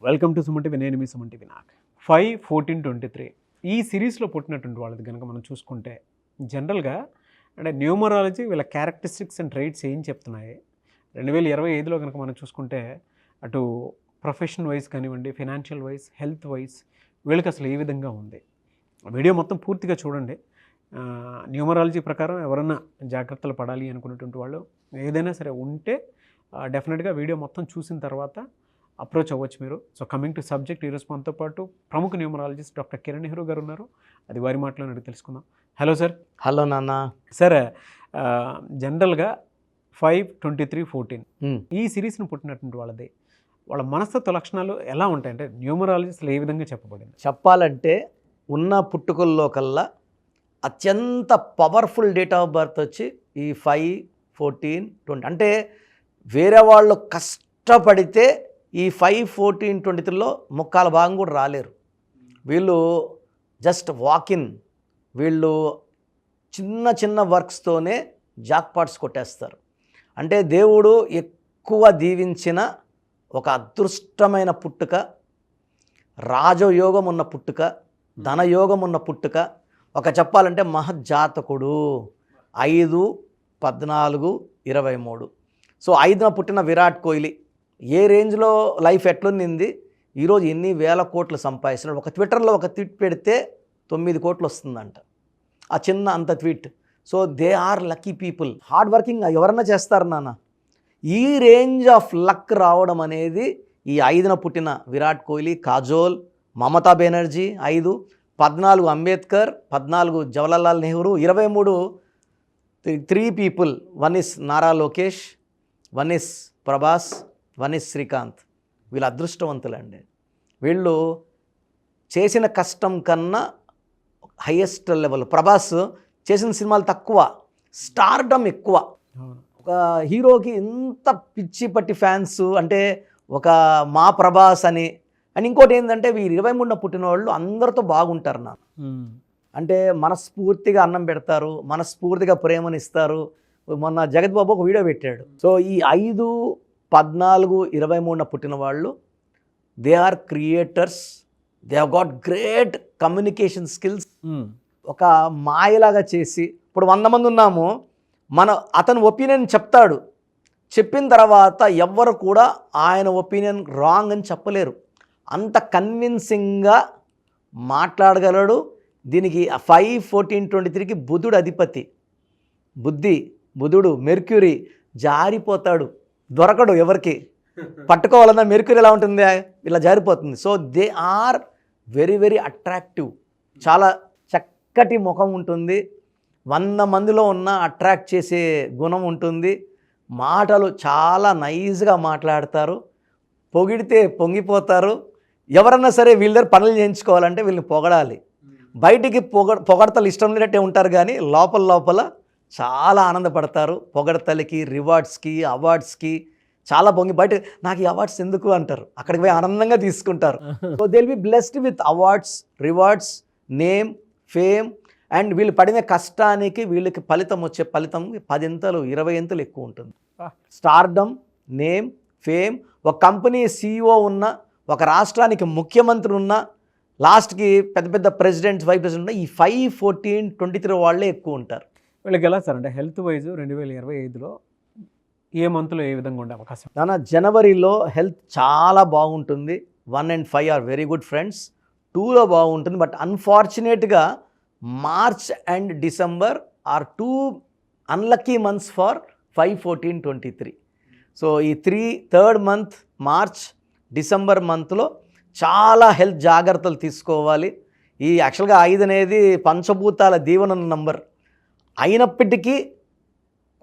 Welcome to Suman TV. నేను మీ Suman TV. నాకు 5-14-23 ఈ సిరీస్లో పుట్టినటువంటి వాళ్ళది కనుక మనం చూసుకుంటే జనరల్గా అంటే న్యూమరాలజీ వీళ్ళ క్యారెక్టరిస్టిక్స్ అండ్ ట్రైట్స్ ఏం చెప్తున్నాయి 2025లో కనుక మనం చూసుకుంటే అటు ప్రొఫెషన్ వైజ్ కానివ్వండి, ఫినాన్షియల్ వైజ్, హెల్త్ వైజ్ వీళ్ళకి అసలు ఏ విధంగా ఉంది. వీడియో మొత్తం పూర్తిగా చూడండి. న్యూమరాలజీ ప్రకారం ఎవరన్నా జాగ్రత్తలు పడాలి అనుకున్నటువంటి వాళ్ళు ఏదైనా సరే ఉంటే డెఫినెట్గా వీడియో మొత్తం చూసిన తర్వాత అప్రోచ్ అవ్వచ్చు మీరు. సో కమింగ్ టు సబ్జెక్ట్, ఈరోజు మనతో పాటు ప్రముఖ న్యూమరాలజిస్ట్ డాక్టర్ కిరణ్ నెహ్రూ గారు ఉన్నారు. అది వారి మాటలో అడిగి తెలుసుకుందాం. Hello sir. హలో నాన్న. సార్, జనరల్గా 5-23-14 ఈ సిరీస్ను పుట్టినటువంటి వాళ్ళది వాళ్ళ మనస్తత్వ లక్షణాలు ఎలా ఉంటాయి అంటే న్యూమరాలజిస్టులు ఏ విధంగా చెప్పబడింది? చెప్పాలంటే ఉన్న పుట్టుకల్లో కల్లా అత్యంత పవర్ఫుల్ డేట్ ఆఫ్ బర్త్ వచ్చి ఈ 5-14-20. అంటే వేరే వాళ్ళు కష్టపడితే ఈ 5-14-23లో ముక్కాల భాగం కూడా రాలేరు. వీళ్ళు జస్ట్ వాకిన్. వీళ్ళు చిన్న చిన్న వర్క్స్తోనే జాక్పాట్స్ కొట్టేస్తారు. అంటే దేవుడు ఎక్కువ దీవించిన ఒక అదృష్టమైన పుట్టుక, రాజయోగం ఉన్న పుట్టుక, ధనయోగం ఉన్న పుట్టుక, ఒక చెప్పాలంటే మహజ్జాతకుడు. 5-14-23. సో 5న పుట్టిన విరాట్ కోహ్లీ ఏ రేంజ్లో లైఫ్ ఎట్లుంది, ఈరోజు ఎన్ని వేల కోట్లు సంపాదిస్తున్నాడు. ఒక ట్విట్టర్లో ఒక ట్వీట్ పెడితే 9 కోట్లు వస్తుందంట, ఆ చిన్న అంత tweet. So they are lucky people. Hard working ఎవరన్నా చేస్తారు నాన్న. ఈ రేంజ్ ఆఫ్ లక్ రావడం అనేది ఈ 5న పుట్టిన Virat Kohli, Kajol, Mamata Banerjee 5, 14 Ambedkar, 14 Jawaharlal Nehru, 23 3 people. 1 is Nara Lokesh, 1 is Prabhas, 1 is Srikanth. వీళ్ళు అదృష్టవంతులండి. వీళ్ళు చేసిన కష్టం కన్నా హైయెస్ట్ లెవెల్. ప్రభాస్ చేసిన సినిమాలు తక్కువ, స్టార్డమ్ ఎక్కువ. ఒక హీరోకి ఎంత పిచ్చి పట్టి ఫ్యాన్స్ అంటే ఒక మా ప్రభాస్ అని. అండ్ ఇంకోటి ఏంటంటే వీరు 23న పుట్టిన వాళ్ళు అందరితో బాగుంటారు నా. అంటే మనస్ఫూర్తిగా అన్నం పెడతారు, మనస్ఫూర్తిగా ప్రేమను ఇస్తారు. మొన్న జగత్ బాబు ఒక వీడియో పెట్టాడు. సో ఈ 5-14-23న పుట్టిన వాళ్ళు they are creators. They have got great communication skills. ఒక మాయలాగా చేసి ఇప్పుడు 100 మంది ఉన్నాము, అతని ఒపీనియన్ చెప్తాడు. చెప్పిన తర్వాత ఎవ్వరు కూడా ఆయన ఒపీనియన్ రాంగ్ అని చెప్పలేరు. అంత కన్విన్సింగ్గా మాట్లాడగలడు. దీనికి 5-14-23కి బుధుడు అధిపతి. బుధుడు మెర్క్యూరీ జారిపోతాడు, దొరకడు ఎవరికి. పట్టుకోవాలన్నా మెర్క్యూరీ ఎలా ఉంటుంది, ఇలా జారిపోతుంది. So they are very very attractive. చాలా చక్కటి ముఖం ఉంటుంది, 100 మందిలో ఉన్న అట్రాక్ట్ చేసే గుణం ఉంటుంది. మాటలు చాలా నైస్గా మాట్లాడతారు, పొగిడితే పొంగిపోతారు. ఎవరన్నా సరే వీళ్ళ దగ్గర పనులు చేయించుకోవాలంటే వీళ్ళని పొగడాలి. బయటికి పొగడతలు ఇష్టం లేనట్టే ఉంటారు, కానీ లోపల చాలా ఆనందపడతారు. పొగడతలకి, రివార్డ్స్కి, అవార్డ్స్కి చాలా పొంగి బయట నాకు ఈ అవార్డ్స్ ఎందుకు అంటారు. అక్కడికి పోయి ఆనందంగా తీసుకుంటారు. So they will be blessed with awards, rewards, name, fame. And వీళ్ళు పడిన కష్టానికి వీళ్ళకి ఫలితం వచ్చే ఫలితం 10 ఇంతలు 20 ఇంతలు ఎక్కువ ఉంటుంది. Stardom, name, fame. ఒక కంపెనీ CEO ఉన్న, ఒక రాష్ట్రానికి ముఖ్యమంత్రి ఉన్న, లాస్ట్కి పెద్ద పెద్ద ప్రెసిడెంట్స్, వైస్ ప్రెసిడెంట్ ఉన్న ఈ 5-14-23 వాళ్ళే ఎక్కువ ఉంటారు. వీళ్ళకి ఎలా సార్ అంటే హెల్త్ వైజ్ 2025లో ఏ మంత్లో ఏ విధంగా ఉండే అవకాశం? నాన్న జనవరిలో హెల్త్ చాలా బాగుంటుంది. 1 and 5 are very good friends. 2లో బాగుంటుంది. బట్ అన్ఫార్చునేట్గా March and December are 2 unlucky months for 5-14-23. So ఈ 3rd మంత్ మార్చ్ డిసెంబర్ మంత్లో చాలా హెల్త్ జాగ్రత్తలు తీసుకోవాలి. ఈ యాక్చువల్గా 5 అనేది పంచభూతాల దీవెన నంబర్ అయినప్పటికీ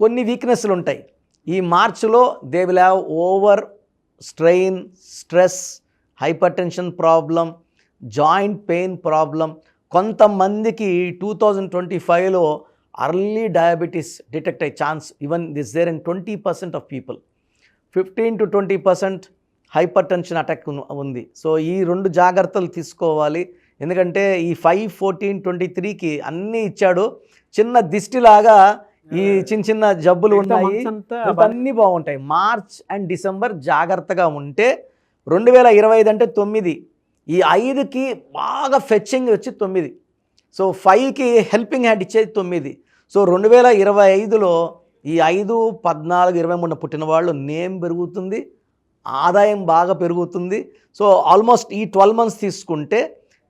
కొన్ని వీక్నెస్లు ఉంటాయి. ఈ మార్చ్లో they will have over strain, stress, hyper tension problem, joint pain problem. కొంతమందికి 2025లో అర్లీ డయాబెటీస్ డిటెక్ట్ అయ్యే chance even this there in 20% of people. 15-20% hyper tension attack ఉంది. సో ఈ 2 జాగ్రత్తలు తీసుకోవాలి. ఎందుకంటే ఈ 5-14-23కి అన్నీ ఇచ్చాడు. చిన్న దిష్టిలాగా ఈ చిన్న చిన్న జబ్బులు ఉన్నాయి, అన్నీ బాగుంటాయి. మార్చ్ అండ్ డిసెంబర్ జాగ్రత్తగా ఉంటే 2025 అంటే 9, ఈ 5కి బాగా ఫెచ్చింగ్ వచ్చి 9, సో 5కి హెల్పింగ్ హ్యాండ్ ఇచ్చేది 9. సో 2025లో ఈ 5, 14, 23 పుట్టిన వాళ్ళు నేమ్ పెరుగుతుంది, ఆదాయం బాగా పెరుగుతుంది. సో ఆల్మోస్ట్ ఈ 12 months తీసుకుంటే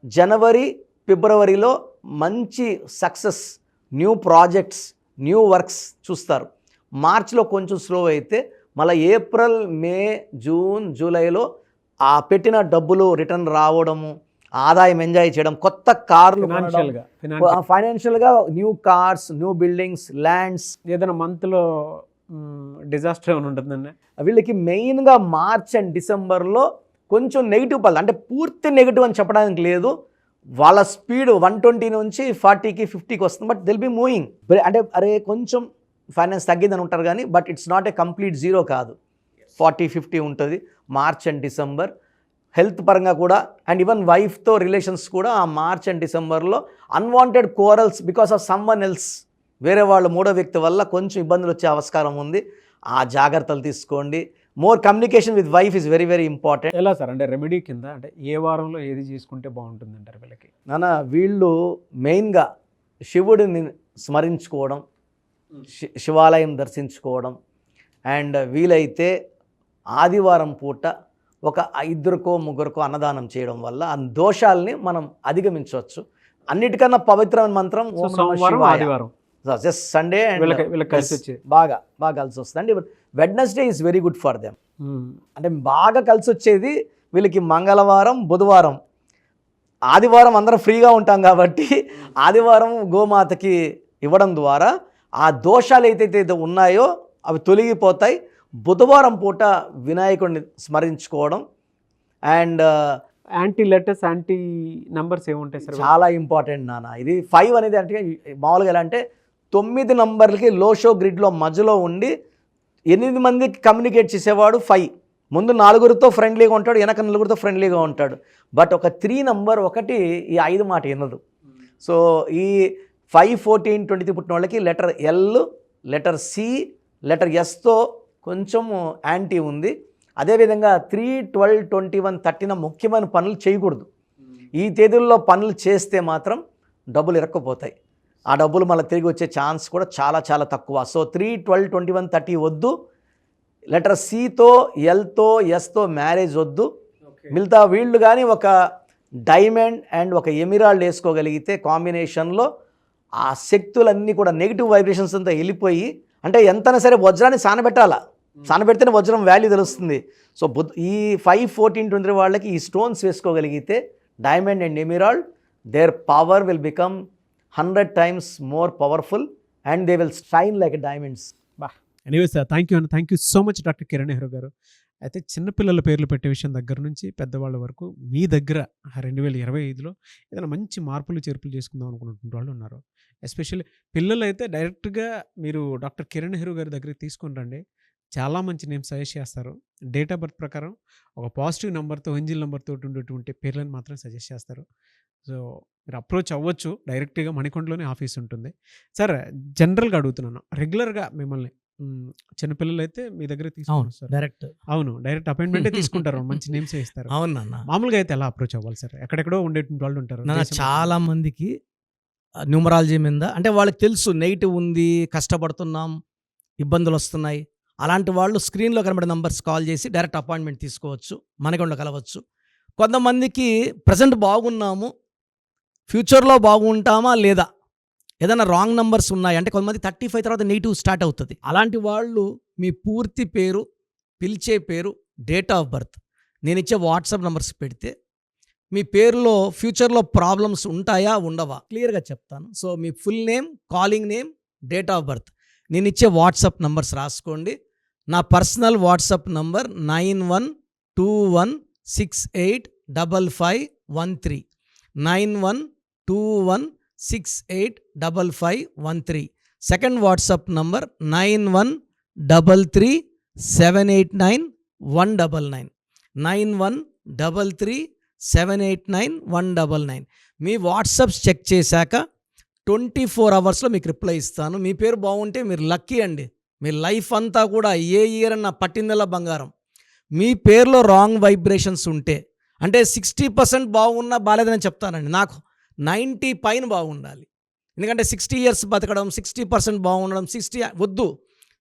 జనవరి, ఫిబ్రవరిలో మంచి success, new projects, new works చూస్తారు. మార్చ్లో కొంచెం స్లో అయితే మళ్ళీ ఏప్రిల్, మే, జూన్, జూలైలో ఆ పెట్టిన డబ్బులు రిటర్న్ రావడము, ఆదాయం ఎంజాయ్ చేయడం, కొత్త కార్లు, ఫైనాన్షియల్గా new cars, new buildings, lands. ఏదైనా మంత్లో డిజాస్టర్ ఏమైనా ఉంటుందండి వీళ్ళకి మెయిన్గా మార్చ్ అండ్ డిసెంబర్లో కొంచెం నెగిటివ్ పడదు. అంటే పూర్తి నెగిటివ్ అని చెప్పడానికి లేదు, వాళ్ళ స్పీడ్ 120 నుంచి 40కి 50కి వస్తుంది, బట్ దిల్ బి మూవింగ్. అంటే అరే కొంచెం ఫైనాన్స్ తగ్గిందని ఉంటారు కానీ but it's not a complete zero కాదు, 40-50 ఉంటుంది మార్చ్ అండ్ డిసెంబర్. హెల్త్ పరంగా కూడా అండ్ ఈవెన్ వైఫ్తో రిలేషన్స్ కూడా ఆ మార్చ్ అండ్ డిసెంబర్లో unwanted corals because of someone else, వేరే వాళ్ళు మూడో వ్యక్తి వల్ల కొంచెం ఇబ్బందులు వచ్చే ఆస్కారం ఉంది. ఆ జాగ్రత్తలు తీసుకోండి. More communication with wife is very very important. ఎలా సార్ అంటే రెమెడీ కింద అంటే ఏ వారంలో ఏది చేసుకుంటే బాగుంటుంది అంటారు వీళ్ళకి? వీళ్ళు మెయిన్గా శివుడిని స్మరించుకోవడం, శివాలయం దర్శించుకోవడం, అండ్ వీలైతే ఆదివారం పూట ఒక 2కో 3కో అన్నదానం చేయడం వల్ల ఆ దోషాలని మనం అధిగమించవచ్చు. అన్నిటికన్నా పవిత్రమైన మంత్రం సోమవారం, ఆదివారం, జస్ట్ సండే బాగా కలిసి వస్తుంది. And Wednesday is very good for them. అంటే బాగా కలిసి వచ్చేది వీళ్ళకి మంగళవారం, బుధవారం. ఆదివారం అందరం ఫ్రీగా ఉంటాం కాబట్టి ఆదివారం గోమాతకి ఇవ్వడం ద్వారా ఆ దోషాలు ఏదైతే ఉన్నాయో అవి తొలగిపోతాయి. బుధవారం పూట వినాయకుడిని స్మరించుకోవడం and anti letters, anti numbers ఏముంటాయి సార్? చాలా ఇంపార్టెంట్ నాన్న. ఇది 5 అనేది అంటే మామూలుగా ఎలా అంటే 9 నంబర్లకి లో షో గ్రిడ్లో మధ్యలో ఉండి 8 మందికి కమ్యూనికేట్ చేసేవాడు 5. ముందు 4 ఫ్రెండ్లీగా ఉంటాడు, వెనక 4 ఫ్రెండ్లీగా ఉంటాడు. బట్ ఒక 3 నంబర్ ఒకటి ఈ 5 మాట వినదు. సో ఈ 5, 14, 23 పుట్టిన వాళ్ళకి letter L, letter C, letter ఎస్తో కొంచెము యాంటీ ఉంది. అదేవిధంగా 3, 12, 21, 13 ముఖ్యమైన పనులు చేయకూడదు. ఈ తేదీల్లో పనులు చేస్తే మాత్రం డబ్బులు ఇరక్కపోతాయి. ఆ డబ్బులు మళ్ళీ తిరిగి వచ్చే ఛాన్స్ కూడా చాలా చాలా తక్కువ. సో 3, 12, 21, 30 వద్దు. లెటర్ సితో, ఎల్తో, ఎస్తో మ్యారేజ్ వద్దు. మిగతా వీళ్ళు కానీ ఒక డైమండ్ అండ్ ఒక ఎమిరాల్డ్ వేసుకోగలిగితే కాంబినేషన్లో ఆ శక్తులన్నీ కూడా నెగిటివ్ వైబ్రేషన్స్ అంతా వెళ్ళిపోయి, అంటే ఎంతైనా సరే వజ్రాన్ని సానబెట్టాలా, సానబెడితేనే వజ్రం వాల్యూ తెలుస్తుంది. సో ఈ 5, 14, 23 వాళ్ళకి ఈ స్టోన్స్ వేసుకోగలిగితే diamond and emerald, their power will become 100 times more powerful and they will shine like diamonds. Anyway sir, thank you so much doctor Kiran Nehru గారు. అయితే చిన్నపిల్లల పేర్లు పెట్టే విషయం దగ్గర నుంచి పెద్దవాళ్ళ వరకు మీ దగ్గర 2025లో ఏదైనా మంచి మార్పులు చేర్పులు చేసుకుందాం అనుకున్నటువంటి వాళ్ళు ఉన్నారు. ఎస్పెషల్లీ పిల్లలు అయితే డైరెక్ట్గా మీరు డాక్టర్ కిరణ్ నెహ్రూ గారి దగ్గరికి తీసుకొని రండి, చాలా మంచి నేమ్ సజెస్ట్ చేస్తారు. డేట్ ఆఫ్ బర్త్ ప్రకారం ఒక పాజిటివ్ నెంబర్తో, ఏంజిల్ నెంబర్తో ఉండేటువంటి పేర్లను మాత్రం సజెస్ట్ చేస్తారు. సో మీరు అప్రోచ్ అవ్వచ్చు, డైరెక్ట్గా మణికొండలోనే ఆఫీస్ ఉంటుంది. సార్ జనరల్గా అడుగుతున్నాను, రెగ్యులర్గా మిమ్మల్ని చిన్నపిల్లలు అయితే మీ దగ్గర తీసుకుంటారు సార్? డైరెక్ట్ అపాయింట్మెంటే తీసుకుంటారు, మంచి నేమ్స్ ఇస్తారు. అవునన్నా. మామూలుగా అయితే ఎలా అప్రోచ్ అవ్వాలి సార్? ఎక్కడెక్కడో ఉండేటువంటి వాళ్ళు ఉంటారు. చాలా మందికి న్యూమరాలజీ మీద అంటే వాళ్ళకి తెలుసు నెగిటివ్ ఉంది, కష్టపడుతున్నాం, ఇబ్బందులు వస్తున్నాయి. అలాంటి వాళ్ళు స్క్రీన్లో కనబడే నంబర్స్ కాల్ చేసి డైరెక్ట్ అపాయింట్మెంట్ తీసుకోవచ్చు, మనకొండ కలవచ్చు. కొంతమందికి ప్రజెంట్ బాగున్నాము, ఫ్యూచర్లో బాగుంటామా లేదా, ఏదైనా రాంగ్ నంబర్స్ ఉన్నాయి అంటే కొంతమంది 35 తర్వాత నెగిటివ్ స్టార్ట్ అవుతుంది. అలాంటి వాళ్ళు మీ పూర్తి పేరు, పిలిచే పేరు, డేట్ ఆఫ్ బర్త్ నేను ఇచ్చే వాట్సాప్ నంబర్స్ పెడితే మీ పేరులో ఫ్యూచర్లో ప్రాబ్లమ్స్ ఉంటాయా ఉండవా క్లియర్గా చెప్తాను. So me full name, calling name, date of birth నేను ఇచ్చే వాట్సాప్ నంబర్స్ రాసుకోండి. నా personal WhatsApp number 9121685513 9121685513. Second WhatsApp number 9133789199 9133789199. మీ వాట్సాప్స్ చెక్ చేశాక 24 అవర్స్లో మీకు రిప్లై ఇస్తాను. మీ పేరు బాగుంటే మీరు లక్కీ అండి. మీ లైఫ్ అంతా కూడా ఏ ఇయర్ అన్నా పట్టిందల్లా బంగారం. మీ పేరులో రాంగ్ వైబ్రేషన్స్ ఉంటే, అంటే 60% బాగున్నా బాలేదని చెప్తానండి. నాకు 90 పైన బాగుండాలి. ఎందుకంటే 60 ఇయర్స్ బతకడం, 60% బాగుండడం, 60 వద్దు.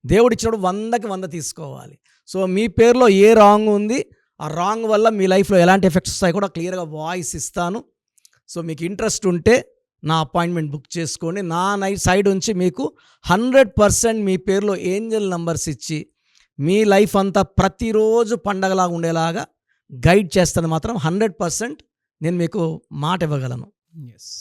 దేవుడిచ్చినప్పుడు 100కి 100 తీసుకోవాలి. సో మీ పేరులో ఏ రాంగ్ ఉంది, ఆ రాంగ్ వల్ల మీ లైఫ్లో ఎలాంటి ఎఫెక్ట్స్ వస్తాయి కూడా క్లియర్గా వాయిస్ ఇస్తాను. సో మీకు ఇంట్రెస్ట్ ఉంటే నా అపాయింట్మెంట్ బుక్ చేసుకోండి. నా సైడ్ నుంచి మీకు 100% మీ పేరులో ఏంజల్ నంబర్స్ ఇచ్చి మీ లైఫ్ అంతా ప్రతిరోజు పండగలాగా ఉండేలాగా గైడ్ చేస్తాను. మాత్రం 100% నేను మీకు మాట ఇవ్వగలను. Yes.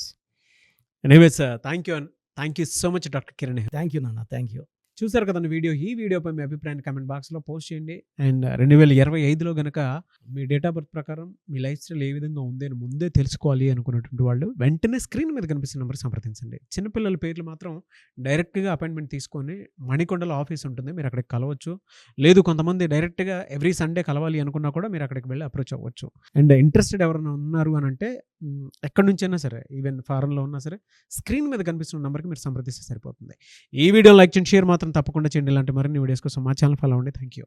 Anyways thank you so much doctor Kiran. Thank you నాన్న, థ్యాంక్ యూ. చూసారు కదండి వీడియో. ఈ వీడియోపై మీ అభిప్రాయాన్ని కామెంట్ బాక్స్లో పోస్ట్ చేయండి. అండ్ 2025లో కనుక మీ డేట్ ఆఫ్ బర్త్ ప్రకారం మీ లైఫ్ స్టైల్ ఏ విధంగా ఉంది అని ముందే తెలుసుకోవాలి అనుకున్నటువంటి వాళ్ళు వెంటనే స్క్రీన్ మీద కనిపిస్తున్న నెంబర్ సంప్రదించండి. చిన్నపిల్లల పేర్లు మాత్రం డైరెక్ట్గా అపాయింట్మెంట్ తీసుకొని మణికొండలో ఆఫీస్ ఉంటుంది, మీరు అక్కడికి కలవచ్చు. లేదు కొంతమంది డైరెక్ట్గా ఎవ్రీ సండే కలవాలి అనుకున్నా కూడా మీరు అక్కడికి వెళ్ళి అప్రోచ్ అవ్వచ్చు. అండ్ ఇంట్రెస్టెడ్ ఎవరైనా ఉన్నారు అని అంటే ఎక్కడి నుంచైనా సరే, ఈవెన్ ఫారెన్లో ఉన్నా సరే, స్క్రీన్ మీద కనిపిస్తున్న నెంబర్కి మీరు సంప్రదిస్తే సరిపోతుంది. ఈ వీడియో లైక్ చేయండి, షేర్ మాత్రం తప్పకుండా చేయండి. ఇలాంటి మరిన్ని వీడియోస్ కోసం మా ఛానల్ ఫాలో అవ్వండి. Thank you.